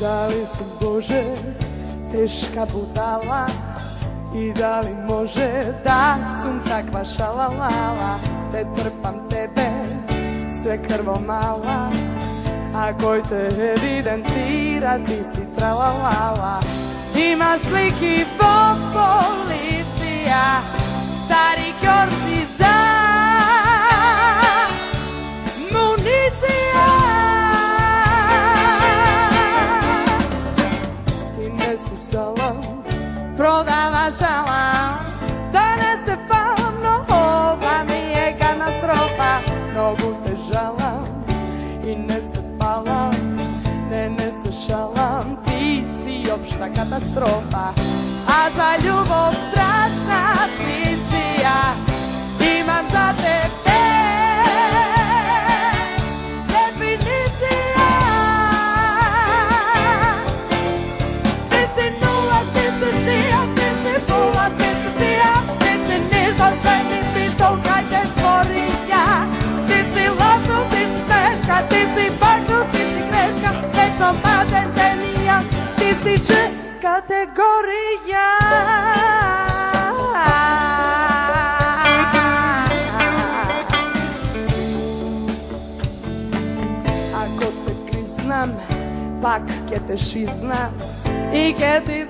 Da li sam Bože teška budala i da li može da sam takva šalalala, te trpam tebe sve krvo mala, a koji te evidentira ti si tralalala. Imaš sliki po policija, stari kjorci za municija. Ti nesi salam, prodavaš alam, da ne se palam, no ova mi je katastrofa. Mnogu te žalam i ne se palam, ne se šalam, ti si opšta katastrofa. A za ljubav strašna cicija imam za tebe definicija. Ti si nula, ti si cija, ti si pula, ti si pija, ti si ništa, sve mi pištol kad te stvorim ja. Ti si lazo, ti si smeška, ti si baknu, ti si greška, večno mater zemlja, ti si š kategorija. Ako te kriznam, pak ke te šiznam i ke ti